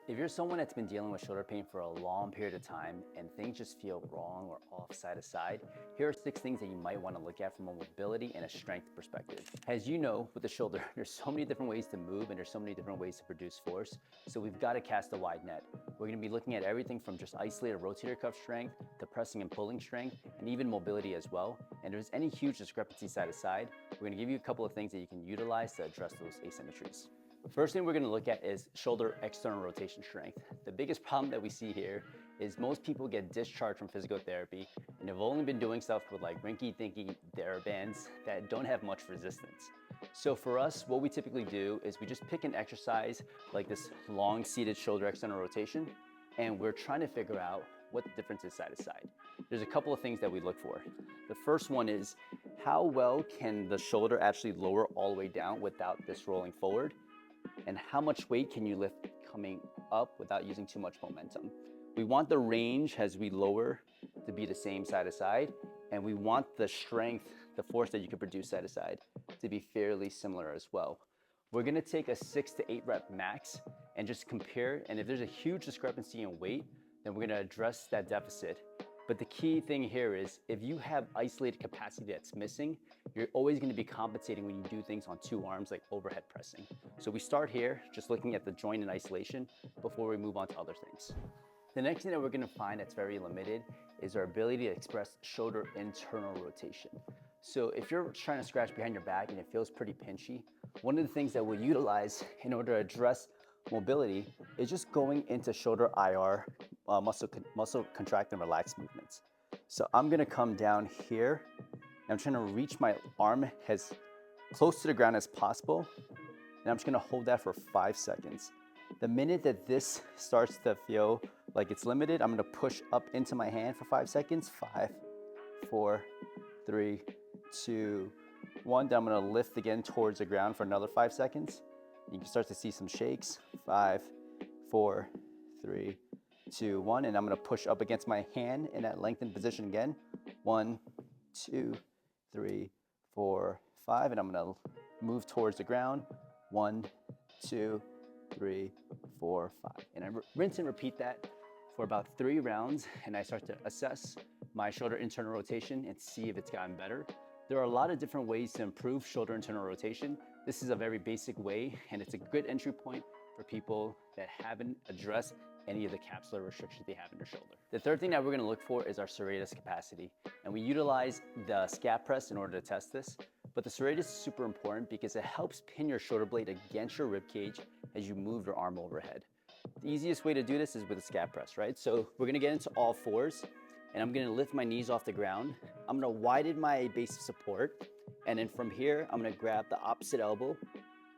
If you're someone that's been dealing with shoulder pain for a long period of time and things just feel wrong or off side to side, here are 6 things that you might want to look at from a mobility and a strength perspective. As you know, with the shoulder, there's so many different ways to move and there's so many different ways to produce force. So we've got to cast a wide net. We're going to be looking at everything from just isolated rotator cuff strength to pressing and pulling strength and even mobility as well. And if there's any huge discrepancy side to side, we're going to give you a couple of things that you can utilize to address those asymmetries. First thing we're going to look at is shoulder external rotation strength. The biggest problem that we see here is most people get discharged from physical therapy and have only been doing stuff with like rinky-dinky therabands that don't have much resistance. So for us, what we typically do is we just pick an exercise like this long seated shoulder external rotation, and we're trying to figure out what the difference is side to side. There's a couple of things that we look for. The first one is how well can the shoulder actually lower all the way down without this rolling forward? And how much weight can you lift coming up without using too much momentum? We want the range as we lower to be the same side to side, and we want the strength, the force that you can produce side to side to be fairly similar as well. We're gonna take a 6 to 8 rep max and just compare, and if there's a huge discrepancy in weight, then we're gonna address that deficit. But the key thing here is if you have isolated capacity that's missing, you're always going to be compensating when you do things on 2 arms like overhead pressing. So we start here just looking at the joint in isolation before we move on to other things. The next thing that we're going to find that's very limited is our ability to express shoulder internal rotation. So if you're trying to scratch behind your back and it feels pretty pinchy, one of the things that we'll utilize in order to address mobility is just going into shoulder IR, muscle contract and relax movements. So I'm gonna come down here and I'm trying to reach my arm as close to the ground as possible, and I'm just gonna hold that for 5 seconds. The minute that this starts to feel like it's limited, I'm gonna push up into my hand for 5 seconds. 5, 4, 3, 2, 1. Then I'm gonna lift again towards the ground for another 5 seconds. You can start to see some shakes. 5, 4, 3, 2, 1. And I'm gonna push up against my hand in that lengthened position again. 1, 2, 3, 4, 5. And I'm gonna move towards the ground. 1, 2, 3, 4, 5. And I rinse and repeat that for about 3 rounds. And I start to assess my shoulder internal rotation and see if it's gotten better. There are a lot of different ways to improve shoulder internal rotation. This is a very basic way, and it's a good entry point for people that haven't addressed any of the capsular restrictions they have in their shoulder. The third thing that we're gonna look for is our serratus capacity. And we utilize the scap press in order to test this, but the serratus is super important because it helps pin your shoulder blade against your rib cage as you move your arm overhead. The easiest way to do this is with a scap press, right? So we're gonna get into all fours, and I'm gonna lift my knees off the ground. I'm gonna widen my base of support, and then from here, I'm gonna grab the opposite elbow,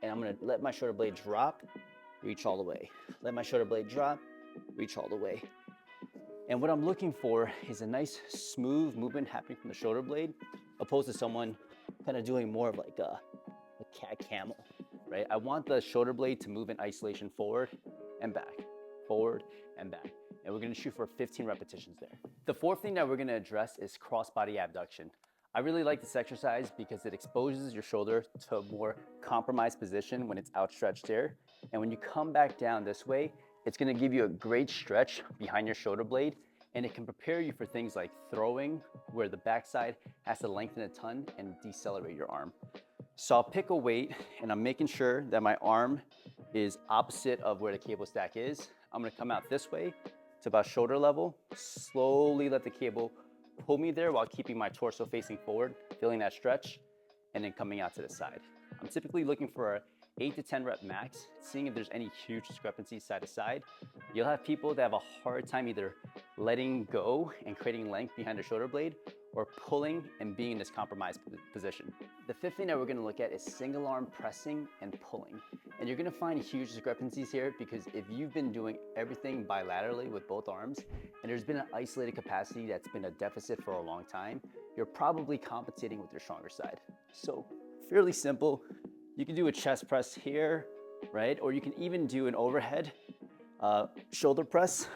and I'm gonna let my shoulder blade drop, reach all the way. Let my shoulder blade drop, reach all the way. And what I'm looking for is a nice smooth movement happening from the shoulder blade, opposed to someone kind of doing more of like a cat camel, right? I want the shoulder blade to move in isolation forward and back, forward and back. And we're gonna shoot for 15 repetitions there. The fourth thing that we're gonna address is cross-body abduction. I really like this exercise because it exposes your shoulder to a more compromised position when it's outstretched here. And when you come back down this way, it's gonna give you a great stretch behind your shoulder blade, and it can prepare you for things like throwing, where the backside has to lengthen a ton and decelerate your arm. So I'll pick a weight, and I'm making sure that my arm is opposite of where the cable stack is. I'm gonna come out this way to about shoulder level, slowly let the cable pull me there while keeping my torso facing forward, feeling that stretch, and then coming out to the side. I'm typically looking for a 8 to 10 rep max, seeing if there's any huge discrepancies side to side. You'll have people that have a hard time either letting go and creating length behind their shoulder blade or pulling and being in this compromised position. The fifth thing that we're gonna look at is single arm pressing and pulling. And you're gonna find huge discrepancies here because if you've been doing everything bilaterally with both arms and there's been an isolated capacity that's been a deficit for a long time, you're probably compensating with your stronger side. So fairly simple. You can do a chest press here, right? Or you can even do an overhead shoulder press,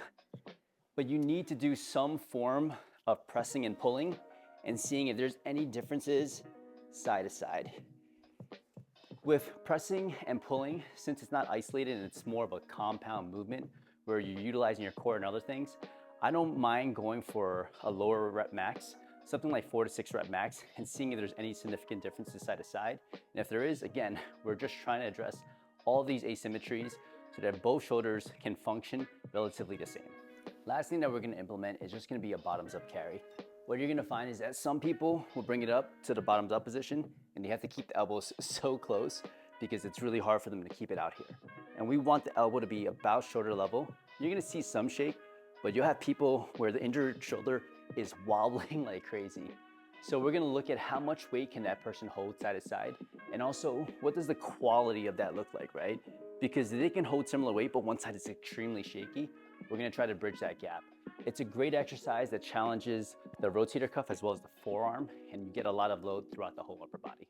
but you need to do some form of pressing and pulling and seeing if there's any differences side to side. With pressing and pulling, since it's not isolated and it's more of a compound movement where you're utilizing your core and other things, I don't mind going for a lower rep max, something like 4 to 6 rep max, and seeing if there's any significant differences side to side. And if there is, again, we're just trying to address all these asymmetries so that both shoulders can function relatively the same. Last thing that we're gonna implement is just gonna be a bottoms up carry. What you're gonna find is that some people will bring it up to the bottoms up position and they have to keep the elbows so close because it's really hard for them to keep it out here. And we want the elbow to be about shoulder level. You're gonna see some shake, but you'll have people where the injured shoulder is wobbling like crazy. So we're gonna look at how much weight can that person hold side to side, and also what does the quality of that look like, right? Because they can hold similar weight, but one side is extremely shaky. We're gonna try to bridge that gap. It's a great exercise that challenges the rotator cuff as well as the forearm, and you get a lot of load throughout the whole upper body.